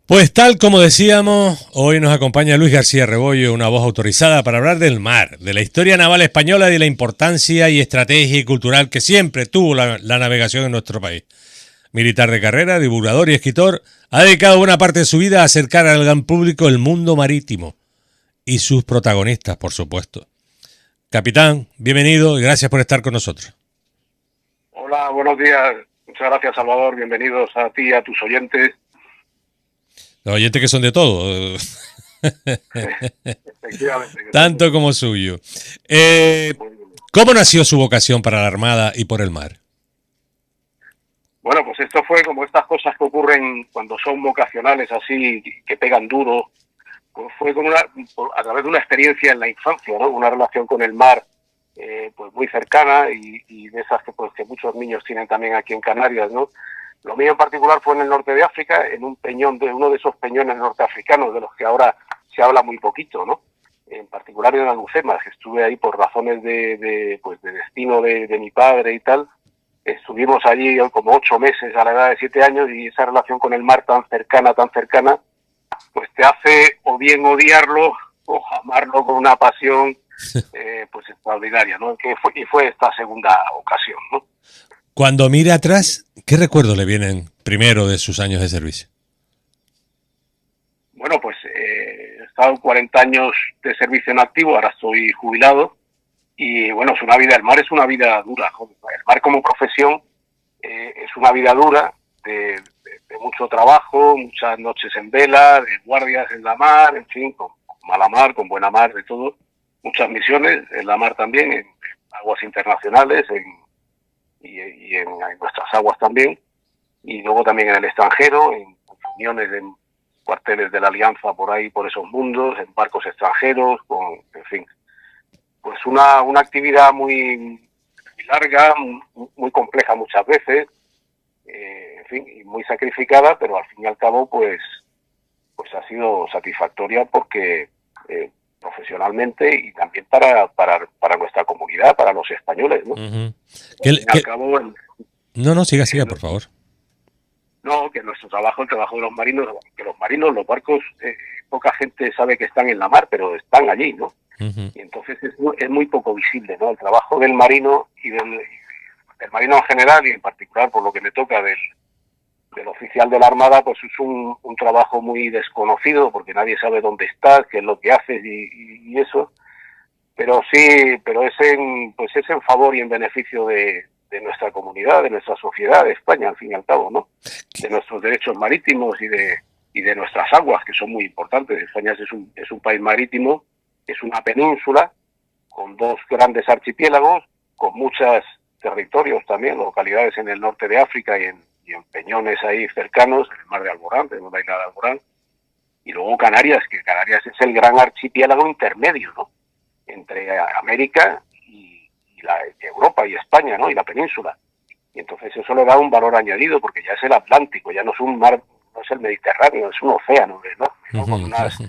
Pues tal como decíamos, hoy nos acompaña Luis García Rebollo, una voz autorizada para hablar del mar, de la historia naval española y de la importancia y estrategia y cultural que siempre tuvo la navegación en nuestro país. Militar de carrera, divulgador y escritor, ha dedicado buena parte de su vida a acercar al gran público el mundo marítimo y sus protagonistas, por supuesto. Capitán, bienvenido y gracias por estar con nosotros. Hola, buenos días. Muchas gracias, Salvador. Bienvenidos a ti y a tus oyentes. Los oyentes que son de todo. Efectivamente. Tanto como suyo. ¿Cómo nació su vocación para la Armada y por el mar? Bueno, pues esto fue como estas cosas que ocurren cuando son vocacionales así, que pegan duro. Pues fue a través de una experiencia en la infancia, ¿no? Una relación con el mar pues muy cercana y de esas que muchos niños tienen también aquí en Canarias, ¿no? Lo mío en particular fue en el norte de África, en un peñón, uno de esos peñones norteafricanos de los que ahora se habla muy poquito, ¿no? En particular en Alhucemas, que estuve ahí por razones de destino de mi padre y tal. Estuvimos allí como 8 meses a la edad de 7 años y esa relación con el mar tan cercana, pues te hace o bien odiarlo o amarlo con una pasión pues extraordinaria, ¿no? Y fue esta segunda ocasión, ¿no? Cuando mira atrás, ¿qué recuerdos le vienen primero de sus años de servicio? Bueno, pues he estado 40 años de servicio en activo, ahora estoy jubilado y bueno, el mar es una vida dura. El mar como profesión es una vida dura de mucho trabajo, muchas noches en vela, de guardias en la mar, en fin, con mala mar, con buena mar, de todo. Muchas misiones en la mar también, en aguas internacionales y en nuestras aguas también. Y luego también en el extranjero, en reuniones en cuarteles de la Alianza por ahí, por esos mundos, en barcos extranjeros, en fin. Pues una actividad muy larga, muy compleja muchas veces, en fin, y muy sacrificada, pero al fin y al cabo, pues ha sido satisfactoria porque profesionalmente y también para nuestra comunidad, para los españoles, ¿no? Uh-huh. Al fin y al cabo, No, siga, por favor. No, que nuestro trabajo, el trabajo de los marinos, los barcos, poca gente sabe que están en la mar, pero están allí, ¿no? Uh-huh. Y entonces es muy poco visible, ¿no? El trabajo del marino y del marino en general y en particular por lo que me toca del oficial de la Armada, pues es un trabajo muy desconocido porque nadie sabe dónde estás, qué es lo que haces y eso. Pero sí, es en favor y en beneficio de nuestra comunidad, de nuestra sociedad, de España, al fin y al cabo, ¿no? De nuestros derechos marítimos y de nuestras aguas, que son muy importantes. España es un país marítimo, es una península con 2 grandes archipiélagos, con muchos territorios también, localidades en el norte de África y en peñones ahí cercanos, en el mar de Alborán, tenemos la isla de Alborán, y luego Canarias, que Canarias es el gran archipiélago intermedio, ¿no? Entre América y Europa y España, ¿no? Y la península. Y entonces eso le da un valor añadido porque ya es el Atlántico, ya no es un mar, no es el Mediterráneo, es un océano, ¿no? Con unas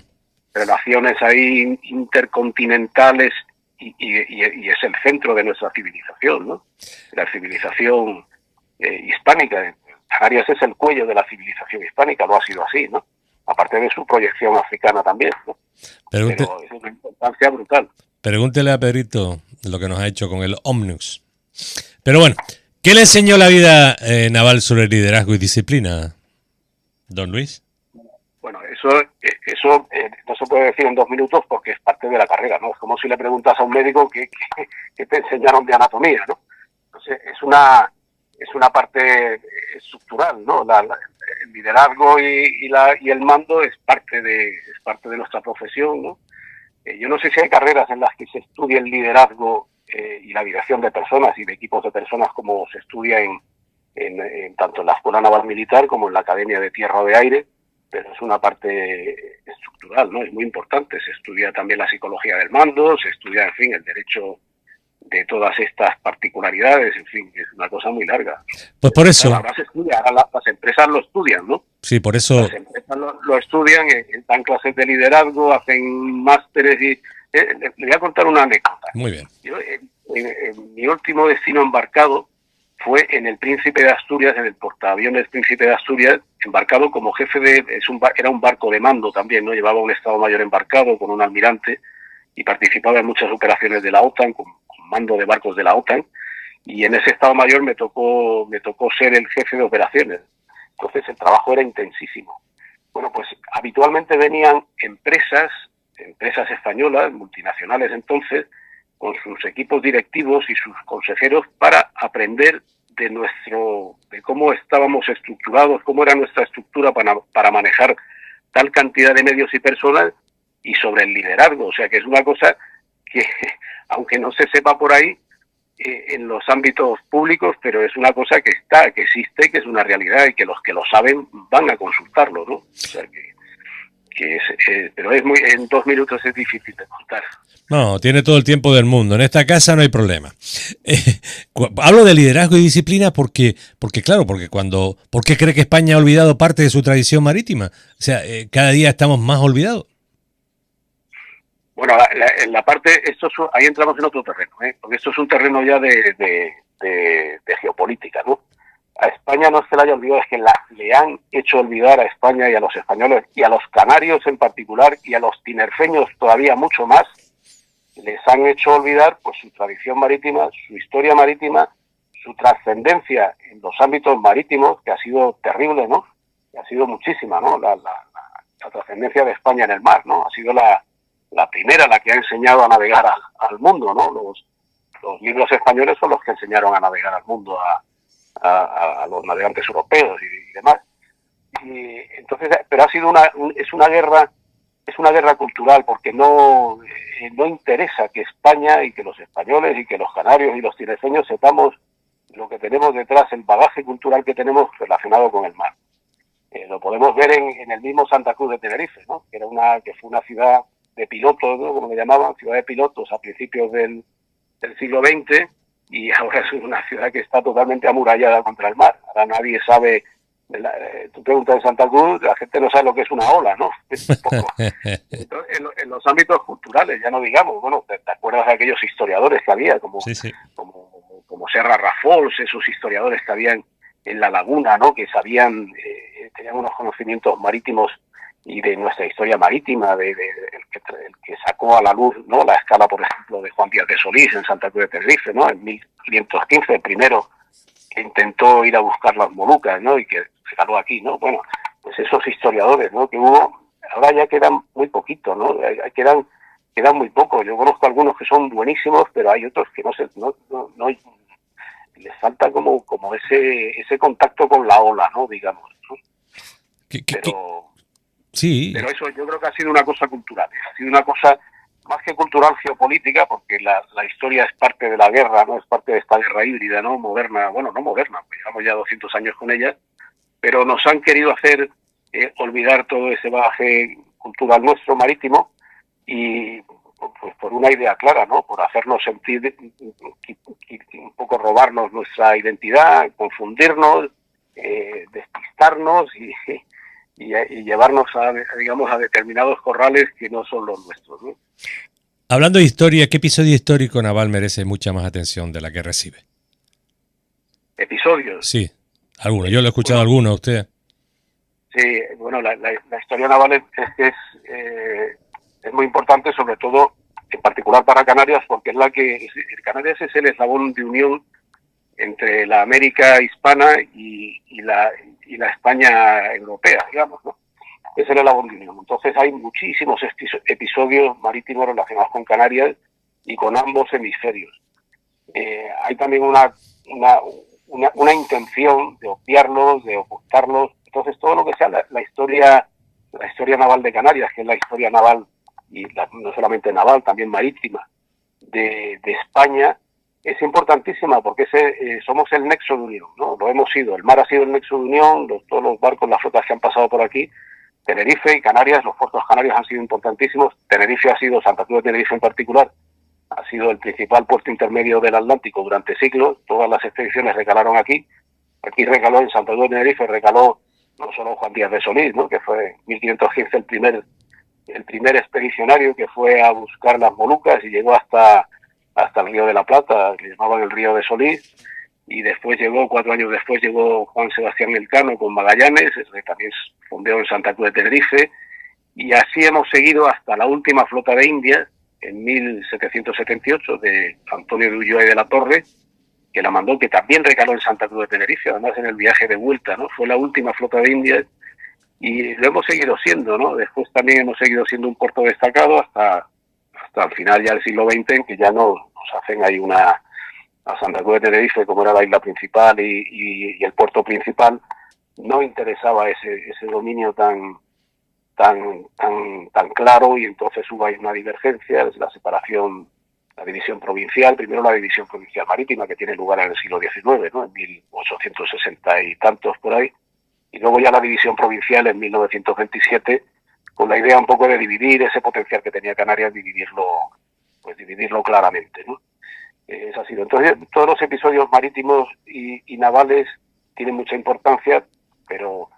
relaciones ahí intercontinentales y es el centro de nuestra civilización, ¿no? La civilización hispánica. Canarias es el cuello de la civilización hispánica, lo ha sido así, ¿no? Aparte de su proyección africana también, ¿no? Pero es una importancia brutal. Pregúntele a Pedrito lo que nos ha hecho con el Omnus. Pero bueno, ¿qué le enseñó la vida naval sobre liderazgo y disciplina, don Luis? Bueno, eso no se puede decir en 2 minutos porque es parte de la carrera, ¿no? Es como si le preguntas a un médico qué te enseñaron de anatomía, ¿no? Entonces, es una parte estructural, ¿no? El liderazgo y el mando es parte de nuestra profesión, ¿no? Yo no sé si hay carreras en las que se estudie el liderazgo y la dirección de personas y de equipos de personas como se estudia tanto en la Escuela Naval Militar como en la Academia de Tierra o de Aire, pero es una parte estructural, ¿no? Es muy importante. Se estudia también la psicología del mando, se estudia, en fin, el derecho de todas estas particularidades, en fin, es una cosa muy larga. Pues por eso... Ahora se estudia, ahora las empresas lo estudian, ¿no? Sí, por eso... Las empresas lo estudian, dan clases de liderazgo, hacen másteres y... le voy a contar una anécdota. Muy bien. Yo, en mi último destino embarcado, fue en el Príncipe de Asturias, en el portaaviones Príncipe de Asturias, embarcado como jefe era un barco de mando también, ¿no? Llevaba un Estado Mayor embarcado con un almirante y participaba en muchas operaciones de la OTAN, con mando de barcos de la OTAN, y en ese Estado Mayor me tocó ser el jefe de operaciones. Entonces el trabajo era intensísimo. Bueno, pues habitualmente venían empresas españolas, multinacionales entonces, con sus equipos directivos y sus consejeros para aprender de cómo estábamos estructurados, cómo era nuestra estructura para manejar tal cantidad de medios y personas, y sobre el liderazgo. O sea, que es una cosa que, aunque no se sepa por ahí, en los ámbitos públicos, pero es una cosa que existe, que es una realidad, y que los que lo saben van a consultarlo, ¿no? O sea, pero en 2 minutos es difícil de contar. No, tiene todo el tiempo del mundo. En esta casa no hay problema. Hablo de liderazgo y disciplina ¿por qué cree que España ha olvidado parte de su tradición marítima? O sea, cada día estamos más olvidados. Bueno, en la parte, ahí entramos en otro terreno, porque esto es un terreno ya de geopolítica, ¿no? A España no se le haya olvidado, es que le han hecho olvidar a España y a los españoles, y a los canarios en particular, y a los tinerfeños todavía mucho más, les han hecho olvidar pues su tradición marítima, su historia marítima, su trascendencia en los ámbitos marítimos, que ha sido terrible, ¿no? Que ha sido muchísima, ¿no? La trascendencia de España en el mar, ¿no? Ha sido la primera, la que ha enseñado a navegar al mundo, ¿no? Los libros españoles son los que enseñaron a navegar al mundo a los navegantes europeos y demás. Y entonces, pero ha sido es una guerra cultural, porque no interesa que España y que los españoles y que los canarios y los tinerfeños sepamos lo que tenemos detrás, el bagaje cultural que tenemos relacionado con el mar. Lo podemos ver en el mismo Santa Cruz de Tenerife, ¿no? Que fue una ciudad de pilotos, ¿no? Como le llamaban, ciudad de pilotos a principios del siglo XX, y ahora es una ciudad que está totalmente amurallada contra el mar. Ahora nadie sabe, tú preguntas en Santa Cruz, la gente no sabe lo que es una ola, ¿no? Entonces, en los ámbitos culturales, ya no digamos, bueno, ¿te acuerdas de aquellos historiadores que había, como Serra Rafols, esos historiadores que habían en la laguna, ¿no? Que tenían unos conocimientos marítimos y de nuestra historia marítima, el que sacó a la luz, ¿no? La escala, por ejemplo, de Juan Díaz de Solís en Santa Cruz de Tenerife, ¿no? En 1515, el primero que intentó ir a buscar las Molucas, ¿no? Y que se caló aquí, ¿no? Bueno, pues esos historiadores, ¿no? Que hubo, ahora ya quedan muy poquitos, ¿no? Quedan muy pocos. Yo conozco algunos que son buenísimos, pero hay otros que no les falta como ese contacto con la ola, ¿no? Digamos, ¿no? Sí. Pero eso yo creo que ha sido una cosa cultural, ha sido una cosa más que cultural, geopolítica, porque la historia es parte de la guerra, no es parte de esta guerra híbrida, no moderna, bueno, no moderna, pues llevamos ya 200 años con ella, pero nos han querido hacer olvidar todo ese bagaje cultural nuestro marítimo, y pues por una idea clara, ¿no? Por hacernos sentir, un poco robarnos nuestra identidad, confundirnos, despistarnos y llevarnos a determinados corrales que no son los nuestros, ¿no? Hablando de historia, ¿qué episodio histórico naval merece mucha más atención de la que recibe? ¿Episodios? Sí, alguno. Yo lo he escuchado alguno a usted. Sí, bueno, la historia naval es muy importante, sobre todo, en particular para Canarias, porque Canarias es el eslabón de unión entre la América hispana y la España europea, digamos, ¿no? Es el eslabón de unión. Entonces hay muchísimos episodios marítimos relacionados con Canarias y con ambos hemisferios. Hay también una intención de obviarlos, de ocultarlos. Entonces todo lo que sea la historia naval de Canarias, que es la historia naval, y no solamente naval, también marítima, de España, es importantísima, porque somos el nexo de unión, ¿no? Lo hemos sido, el mar ha sido el nexo de unión, todos los barcos, las flotas que han pasado por aquí, Tenerife y Canarias, los puertos canarios han sido importantísimos. Tenerife ha sido, Santa Cruz de Tenerife en particular, ha sido el principal puerto intermedio del Atlántico durante siglos. Todas las expediciones recalaron aquí. Aquí recaló, en Santa Cruz de Tenerife recaló no solo Juan Díaz de Solís, ¿no? Que fue en 1515 el primer expedicionario que fue a buscar las Molucas y llegó hasta el Río de la Plata, que llamaban el Río de Solís, y después 4 años después llegó Juan Sebastián Elcano con Magallanes, que también fondeó en Santa Cruz de Tenerife, y así hemos seguido hasta la última flota de Indias, en 1778, de Antonio de Ulloa y de la Torre, que la mandó, que también recaló en Santa Cruz de Tenerife, además en el viaje de vuelta, ¿no? Fue la última flota de Indias, y lo hemos seguido siendo, ¿no? Después también hemos seguido siendo un puerto destacado hasta el final ya del siglo XX, en que ya nos hacen ahí a Santa Cruz de Tenerife, como era la isla principal y el puerto principal, no interesaba ese dominio tan claro, y entonces hubo ahí una divergencia, es la separación, la división provincial, primero la división provincial marítima, que tiene lugar en el siglo XIX, ¿no? En 1860 y tantos por ahí, y luego ya la división provincial en 1927, con la idea un poco de dividir ese potencial que tenía Canarias, dividirlo claramente, ¿no? Es así. Entonces, todos los episodios marítimos y navales tienen mucha importancia, pero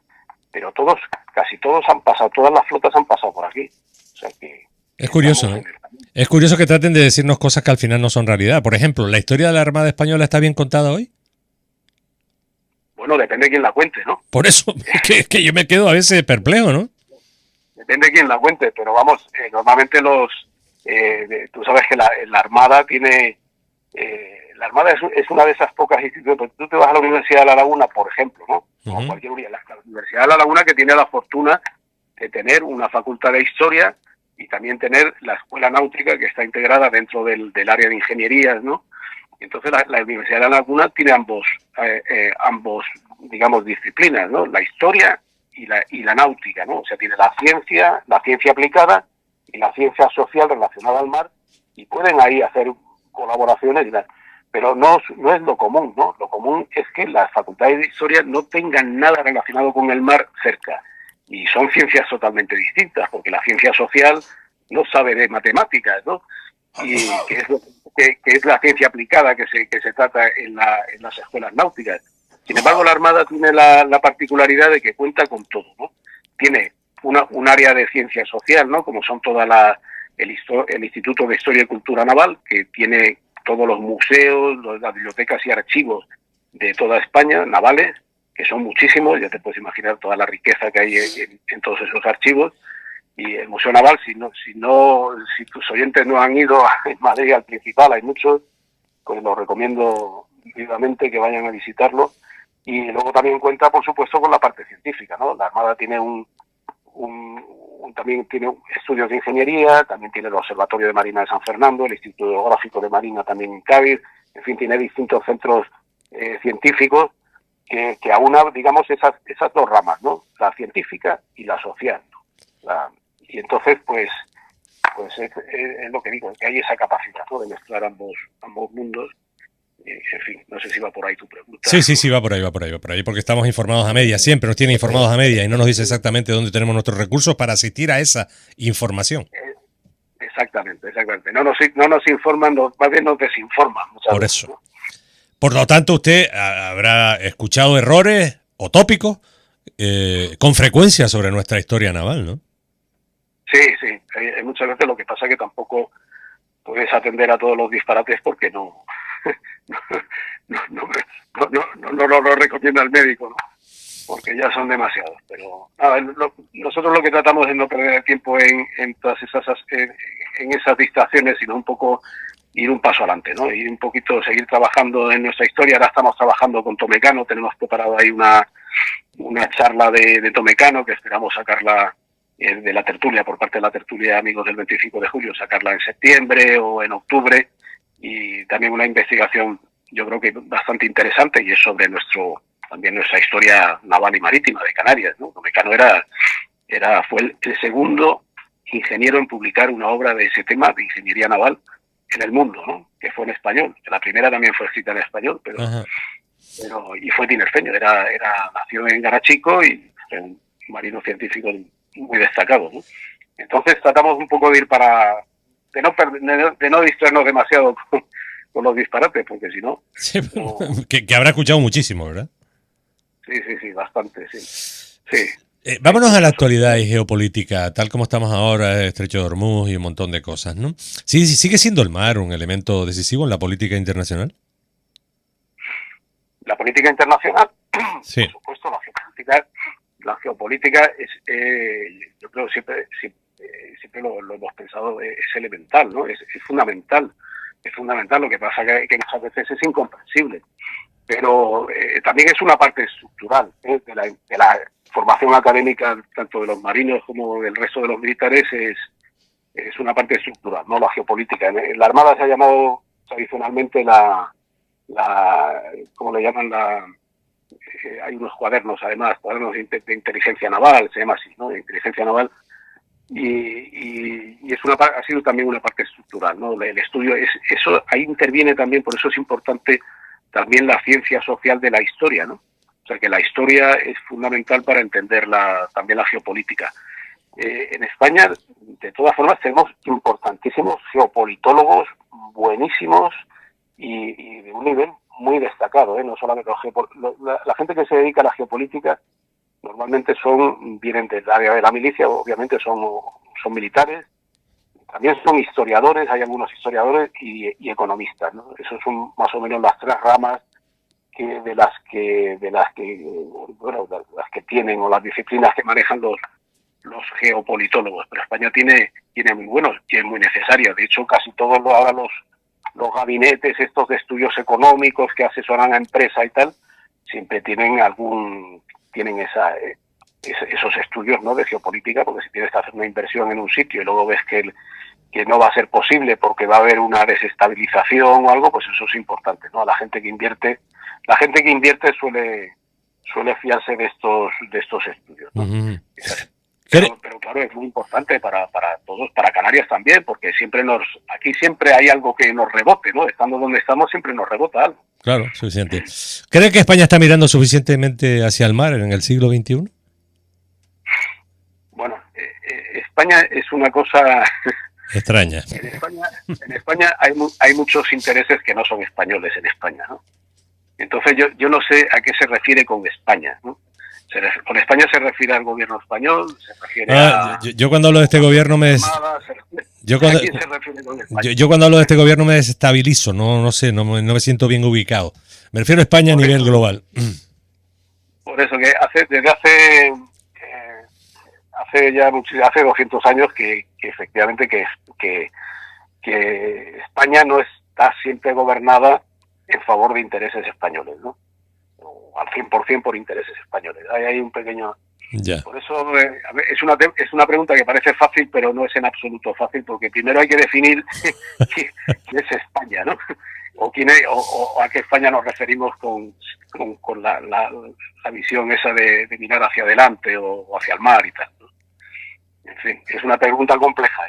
casi todos han pasado, todas las flotas han pasado por aquí. O sea que es curioso, ¿eh? Es curioso que traten de decirnos cosas que al final no son realidad. Por ejemplo, ¿la historia de la Armada Española está bien contada hoy? Bueno, depende de quién la cuente, ¿no? Por eso, es que yo me quedo a veces perplejo, ¿no? Depende de quién la cuente, pero vamos, normalmente tú sabes que la Armada tiene... la Armada es una de esas pocas instituciones. Tú te vas a la Universidad de La Laguna, por ejemplo, ¿no? Como cualquier universidad. La Universidad de La Laguna, que tiene la fortuna de tener una facultad de historia y también tener la escuela náutica, que está integrada dentro del área de ingenierías, ¿no? Entonces la Universidad de La Laguna tiene ambos, digamos, disciplinas, ¿no? La historia y la náutica, ¿no? O sea, tiene la ciencia aplicada y la ciencia social relacionada al mar, y pueden ahí hacer colaboraciones y tal. Pero no es lo común, ¿no? Lo común es que las facultades de historia no tengan nada relacionado con el mar cerca. Y son ciencias totalmente distintas, porque la ciencia social no sabe de matemáticas, ¿no? Y que es la ciencia aplicada que se trata en las escuelas náuticas. Sin embargo, la Armada tiene la particularidad de que cuenta con todo, ¿no? Tiene un área de ciencia social, ¿no? Como son el Instituto de Historia y Cultura Naval, que tiene todos los museos, las bibliotecas y archivos de toda España, navales, que son muchísimos, ya te puedes imaginar toda la riqueza que hay en todos esos archivos. Y el Museo Naval, si tus oyentes no han ido a Madrid al principal, hay muchos, pues los recomiendo vivamente que vayan a visitarlo. Y luego también cuenta, por supuesto, con la parte científica, ¿no? La Armada tiene también tiene estudios de ingeniería, también tiene el Observatorio de Marina de San Fernando, el Instituto Geográfico de Marina también en Cádiz, en fin, tiene distintos centros científicos que aúnan, digamos, esas dos ramas, ¿no? La científica y la social, ¿no? Y entonces, pues es lo que digo, que hay esa capacidad, ¿no? De mezclar ambos mundos. En fin, no sé si va por ahí tu pregunta. Sí, va por ahí, porque estamos informados a media, siempre nos tiene informados a media y no nos dice exactamente dónde tenemos nuestros recursos para asistir a esa información. Exactamente. No nos informan, más bien nos desinforman. Por veces, eso. ¿No? Por lo tanto, usted habrá escuchado errores o tópicos con frecuencia sobre nuestra historia naval, ¿no? Sí. Hay muchas veces, lo que pasa que tampoco puedes atender a todos los disparates porque no lo recomienda el médico, ¿no? Porque ya son demasiados. Pero nosotros lo que tratamos es no perder el tiempo en todas esas distracciones, sino un poco ir un paso adelante, ¿no? Ir un poquito, seguir trabajando en nuestra historia. Ahora estamos trabajando con Tomecano, tenemos preparado ahí una charla de Tomecano que esperamos sacarla de la tertulia, por parte de la tertulia Amigos del 25 de julio, sacarla en septiembre o en octubre, y también una investigación, yo creo que bastante interesante, y es sobre también nuestra historia naval y marítima de Canarias, ¿no? Tomecano fue el segundo ingeniero en publicar una obra de ese tema, de ingeniería naval, en el mundo, ¿no? Que fue en español. La primera también fue escrita en español, y fue tinerfeño, nació en Garachico y fue un marino científico muy destacado, ¿no? Entonces tratamos un poco de ir de no distraernos demasiado con los disparates, porque si no... Sí, que habrá escuchado muchísimo, ¿verdad? Sí, bastante, sí. Vámonos a la actualidad y geopolítica, tal como estamos ahora, Estrecho de Hormuz y un montón de cosas, ¿no? Sí, ¿sigue siendo el mar un elemento decisivo en la política internacional? la política internacional, Sí. por supuesto, la geopolítica es, yo creo siempre lo hemos pensado, es elemental, ¿no? Es fundamental. Es fundamental, lo que pasa que muchas veces es incomprensible. Pero también es una parte estructural de la formación académica, tanto de los marinos como del resto de los militares, es una parte estructural, no la geopolítica. En la Armada se ha llamado tradicionalmente ¿cómo le llaman? Hay unos cuadernos, además, cuadernos de inteligencia naval, se llama así, ¿no? De inteligencia naval. Y ha sido también una parte estructural, ¿no? El estudio, eso ahí interviene también, por eso es importante también la ciencia social de la historia, ¿no? O sea, que la historia es fundamental para entender también la geopolítica. En España, de todas formas, tenemos importantísimos geopolitólogos buenísimos y de un nivel muy destacado, ¿eh? No solamente la gente que se dedica a la geopolítica normalmente vienen del área de la milicia, obviamente son militares, también son historiadores, hay algunos historiadores y economistas, ¿no? Esos son más o menos las tres ramas de las que tienen, o las disciplinas que manejan los geopolitólogos. Pero España tiene muy buenos, y es muy necesaria. De hecho, casi todos ahora los gabinetes estos de estudios económicos que asesoran a empresas y tal, siempre tienen esos estudios, ¿no?, de geopolítica, porque si tienes que hacer una inversión en un sitio y luego ves que no va a ser posible porque va a haber una desestabilización o algo, pues eso es importante, ¿no? La gente que invierte suele fiarse de estos estudios, ¿no? Uh-huh. Pero claro, es muy importante para todos, para Canarias también, porque aquí siempre hay algo que nos rebote, ¿no? Estando donde estamos siempre nos rebota algo. Claro, suficiente. ¿Cree que España está mirando suficientemente hacia el mar en el siglo XXI? Bueno, España es una cosa extraña. En España hay muchos intereses que no son españoles en España, ¿no? Entonces yo no sé a qué se refiere con España, ¿no? Con España se refiere al gobierno español, se refiere a... Yo cuando hablo de este gobierno yo cuando hablo de este gobierno me desestabilizo, no sé, no me siento bien ubicado. Me refiero a España a nivel global. Por eso que hace 200 años que efectivamente que España no está siempre gobernada en favor de intereses españoles, ¿no? O al 100% por intereses españoles. Hay un pequeño... Ya. Por eso es una pregunta que parece fácil, pero no es en absoluto fácil, porque primero hay que definir qué es España, ¿no? O a qué España nos referimos con la visión esa de mirar hacia adelante o hacia el mar y tal, ¿no? En fin, es una pregunta compleja.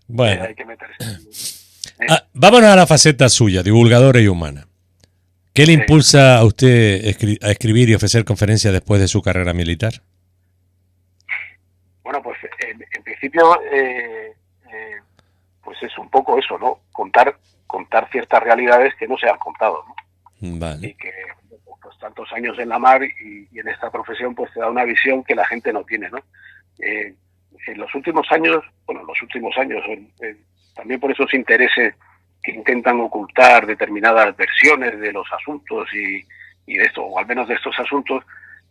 Bueno. Hay que meterse. Vámonos a la faceta suya, divulgadora y humana. ¿Qué le impulsa a usted a escribir y ofrecer conferencias después de su carrera militar? Bueno, pues en principio pues es un poco eso, ¿no? Contar ciertas realidades que no se han contado, ¿no? Vale. Y que pues tantos años en la mar y en esta profesión pues te da una visión que la gente no tiene, ¿no? En los últimos años, también por esos intereses que intentan ocultar determinadas versiones de los asuntos y de esto, o al menos de estos asuntos,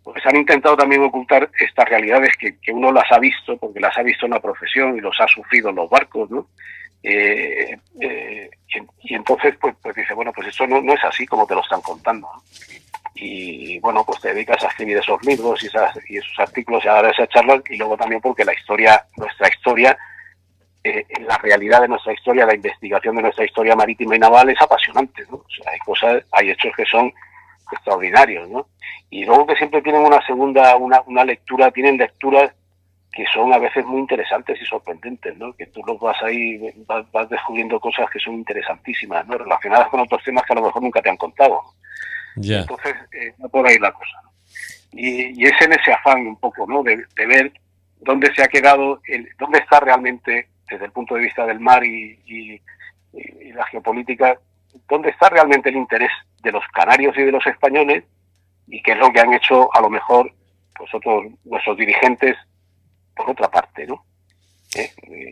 pues han intentado también ocultar estas realidades que uno las ha visto, porque las ha visto en la profesión y los ha sufrido en los barcos, ¿no? Y entonces pues dice, bueno, pues eso no es así como te lo están contando, ¿no? Y bueno, pues te dedicas a escribir esos libros y esos artículos y a dar esas charlas, y luego también porque nuestra historia, la realidad de nuestra historia, la investigación de nuestra historia marítima y naval es apasionante, ¿no? O sea, hay hechos que son extraordinarios, ¿no? Y luego que siempre tienen una lectura, tienen lecturas que son a veces muy interesantes y sorprendentes, ¿no? Que tú los vas descubriendo cosas que son interesantísimas, ¿no? Relacionadas con otros temas que a lo mejor nunca te han contado. Yeah. Entonces, va por ahí la cosa, ¿no? Y es en ese afán un poco, ¿no? De ver dónde se ha quedado, dónde está realmente, desde el punto de vista del mar y la geopolítica, dónde está realmente el interés de los canarios y de los españoles, y qué es lo que han hecho a lo mejor pues nuestros dirigentes por otra parte, ¿no?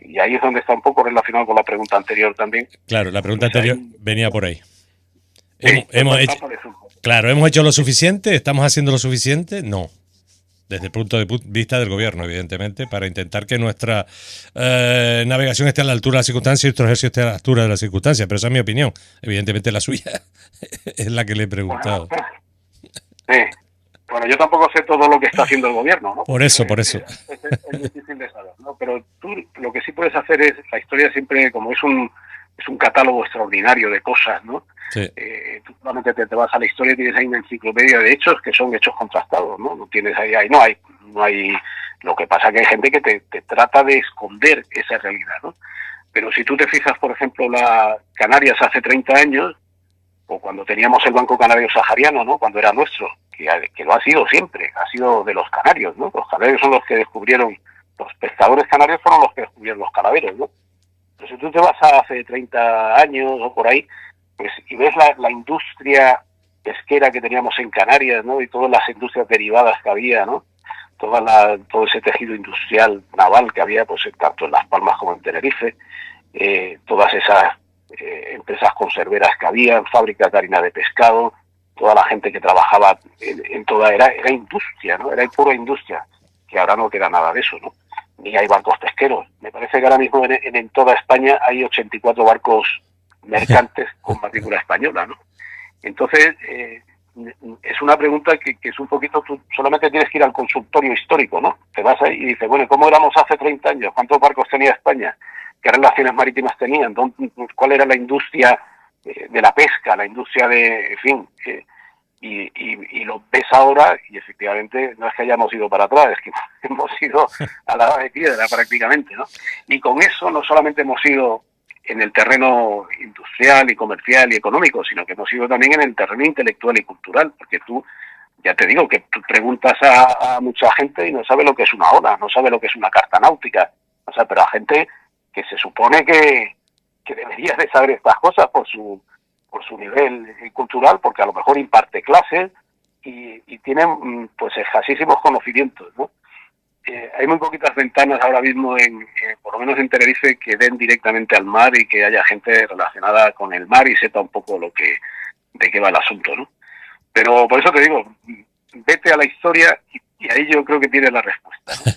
Y ahí es donde está un poco relacionado con la pregunta anterior también. Claro, la pregunta anterior venía por ahí. Sí, Hemos Claro, ¿hemos hecho lo suficiente? ¿Estamos haciendo lo suficiente? No. Desde el punto de vista del gobierno, evidentemente, para intentar que nuestra navegación esté a la altura de las circunstancias y nuestro ejercicio esté a la altura de las circunstancias. Pero esa es mi opinión. Evidentemente la suya es la que le he Bueno, preguntado. sí. Bueno, yo tampoco sé todo lo que está haciendo el gobierno, ¿no? Por eso, por eso. Es difícil de saber, ¿no? Pero tú lo que sí puedes hacer es, la historia siempre, como es un catálogo extraordinario de cosas, ¿no? Sí. Tú solamente te vas a la historia y tienes ahí una enciclopedia de hechos que son hechos contrastados, ¿no? No tienes no hay, lo que pasa que hay gente que te trata de esconder esa realidad, ¿no? Pero si tú te fijas, por ejemplo, la Canarias hace 30 años, o cuando teníamos el Banco Canario Sahariano, ¿no? Cuando era nuestro, que lo ha sido siempre, ha sido de los canarios, ¿no? Los canarios son los que descubrieron, los pescadores canarios fueron los que descubrieron los calaveros, ¿no? Pero si tú te vas a hace 30 años o por ahí, pues y ves la industria pesquera que teníamos en Canarias, ¿no? Y todas las industrias derivadas que había, ¿no? Todo ese tejido industrial naval que había, pues tanto en Las Palmas como en Tenerife, todas esas empresas conserveras que había, fábricas de harina de pescado, toda la gente que trabajaba en toda era industria, ¿no? Era pura industria, que ahora no queda nada de eso, ¿no? Ni hay barcos pesqueros. Me parece que ahora mismo en toda España hay 84 barcos mercantes con matrícula española, ¿no? Entonces, es una pregunta que es un poquito, tú solamente tienes que ir al consultorio histórico, ¿no? Te vas ahí y dices, bueno, ¿cómo éramos hace 30 años? ¿Cuántos barcos tenía España? ¿Qué relaciones marítimas tenían? ¿Cuál era la industria de la pesca? La industria de, en fin, y lo ves ahora y efectivamente no es que hayamos ido para atrás, es que hemos ido a la edad de piedra prácticamente, ¿no? Y con eso no solamente hemos ido en el terreno industrial y comercial y económico, sino que hemos ido también en el terreno intelectual y cultural, porque tú, ya te digo, que tú preguntas a mucha gente y no sabe lo que es una ola, no sabe lo que es una carta náutica, o sea, pero a gente que se supone que debería de saber estas cosas por su nivel cultural, porque a lo mejor imparte clases y tienen pues escasísimos conocimientos, ¿no? Hay muy poquitas ventanas ahora mismo, por lo menos en Tenerife, que den directamente al mar y que haya gente relacionada con el mar y sepa un poco de qué va el asunto, ¿no? Pero por eso te digo, vete a la historia y ahí yo creo que tienes la respuesta, ¿no?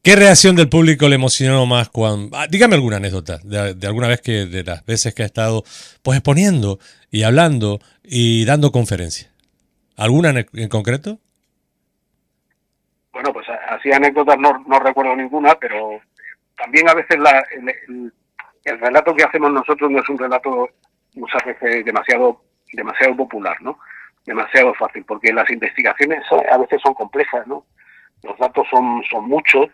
¿Qué reacción del público le emocionó más cuando... dígame alguna anécdota de alguna vez de las veces que ha estado pues exponiendo y hablando y dando conferencias. ¿Alguna en concreto? Bueno, pues así anécdotas no recuerdo ninguna, pero también a veces el relato que hacemos nosotros no es un relato muchas veces demasiado popular, ¿no? Demasiado fácil, porque las investigaciones a veces son complejas, ¿no? Los datos son muchos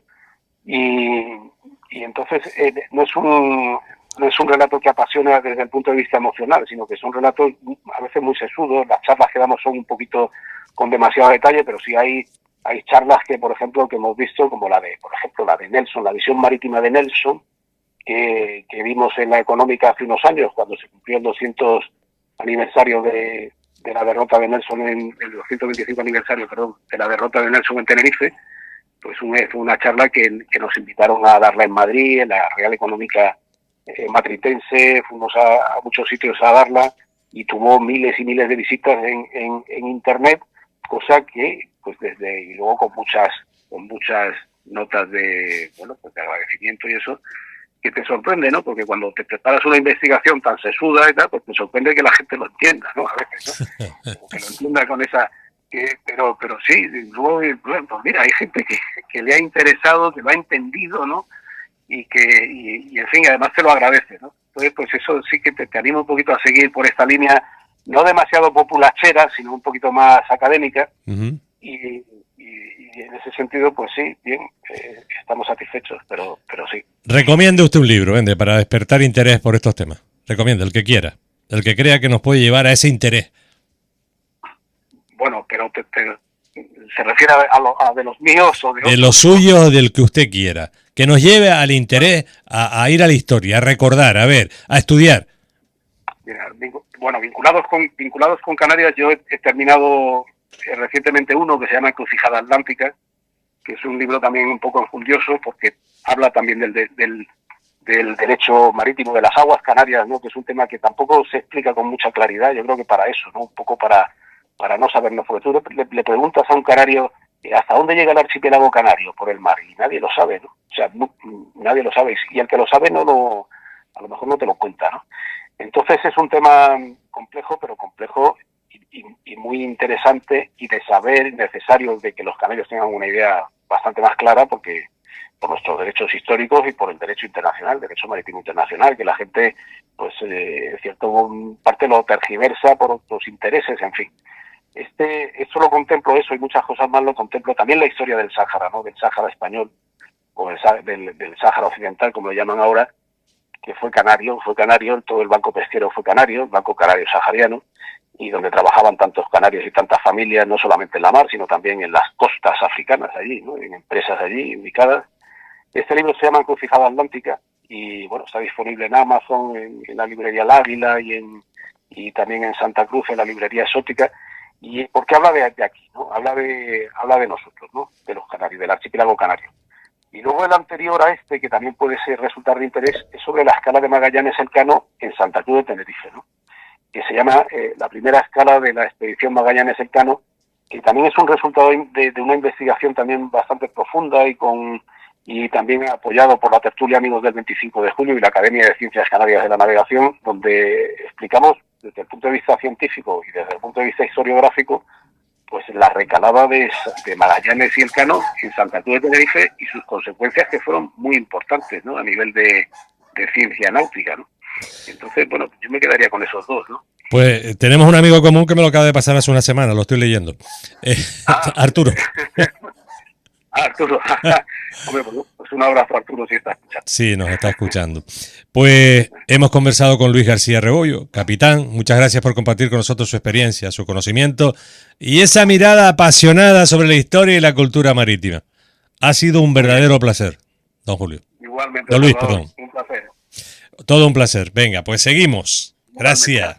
y entonces no es un relato que apasiona desde el punto de vista emocional, sino que son relatos a veces muy sesudos. Las charlas que damos son un poquito con demasiado detalle, pero sí hay charlas que, por ejemplo, que hemos visto, como la de Nelson, la visión marítima de Nelson, que vimos en la Económica hace unos años, cuando se cumplió el 200 aniversario de la derrota de Nelson, el 225 aniversario, perdón, de la derrota de Nelson en Tenerife. Pues fue una charla que nos invitaron a darla en Madrid, en la Real Económica Matritense, fuimos a muchos sitios a darla y tuvo miles y miles de visitas en internet, cosa que pues y luego con muchas notas de agradecimiento y eso, que te sorprende, ¿no? Porque cuando te preparas una investigación tan sesuda y tal, pues te sorprende que la gente lo entienda, ¿no? A veces, ¿no? Como que lo entienda con esa... pero sí, luego, pues mira, hay gente que le ha interesado, que lo ha entendido, ¿no? Y en fin, además te lo agradece, ¿no? Entonces, pues eso sí que te anima un poquito a seguir por esta línea, no demasiado populachera, sino un poquito más académica. Uh-huh. Y en ese sentido, pues sí, bien, estamos satisfechos, pero sí. Recomiende usted un libro, vende, para despertar interés por estos temas. Recomienda, el que quiera, el que crea que nos puede llevar a ese interés. Bueno, pero ¿se refiere a de los míos o de otros? De los suyos o del que usted quiera. Que nos lleve al interés, a ir a la historia, a recordar, a ver, a estudiar. Mira, bueno, vinculados con Canarias, yo he terminado recientemente uno que se llama Encrucijada Atlántica, que es un libro también un poco enjundioso porque habla también del derecho marítimo de las aguas canarias, ¿no? Que es un tema que tampoco se explica con mucha claridad. Yo creo que para eso, ¿no? Un poco para para no saberlo, porque tú le preguntas a un canario hasta dónde llega el archipiélago canario por el mar y nadie lo sabe, ¿no? O sea, nadie lo sabe, y el que lo sabe a lo mejor no te lo cuenta, ¿no? Entonces es un tema complejo, pero complejo y muy interesante, y de saber, necesario de que los canarios tengan una idea bastante más clara, porque por nuestros derechos históricos y por el derecho internacional, derecho marítimo internacional, que la gente, pues, en cierto parte lo tergiversa por otros intereses, en fin. Esto lo contemplo, eso y muchas cosas más lo contemplo. También la historia del Sáhara, ¿no? Del Sáhara español, o del Sáhara occidental, como lo llaman ahora, que fue canario, todo el banco pesquero fue canario, el banco canario sahariano, y donde trabajaban tantos canarios y tantas familias, no solamente en la mar, sino también en las costas africanas allí, ¿no? En empresas allí ubicadas. Este libro se llama Encrucijada Atlántica, y bueno, está disponible en Amazon, en la librería El Águila, y también en Santa Cruz, en la librería Exótica, y porque habla de aquí, ¿no? Habla de nosotros, ¿no? De los canarios, del archipiélago canario. Y luego el anterior a este, que también puede resultar de interés, es sobre la escala de Magallanes-Elcano en Santa Cruz de Tenerife, ¿no? Que se llama la primera escala de la expedición Magallanes-Elcano, que también es un resultado de una investigación también bastante profunda y también apoyado por la tertulia Amigos del 25 de julio y la Academia de Ciencias Canarias de la Navegación, donde explicamos desde el punto de vista científico y desde el punto de vista historiográfico, pues la recalada de Magallanes y Elcano en Santa Cruz de Tenerife y sus consecuencias, que fueron muy importantes, ¿no? A nivel de ciencia náutica, ¿no? Entonces, bueno, yo me quedaría con esos dos, ¿no? Pues tenemos un amigo común que me lo acaba de pasar hace una semana, lo estoy leyendo. Arturo. Arturo. Hombre, pues un abrazo a Arturo si está escuchando. Sí, nos está escuchando. Pues hemos conversado con Luis García Rebollo, capitán. Muchas gracias por compartir con nosotros su experiencia, su conocimiento y esa mirada apasionada sobre la historia y la cultura marítima. Ha sido un verdadero placer, don Julio. Igualmente, don Luis, perdón. Un placer. Todo un placer. Venga, pues seguimos. Gracias.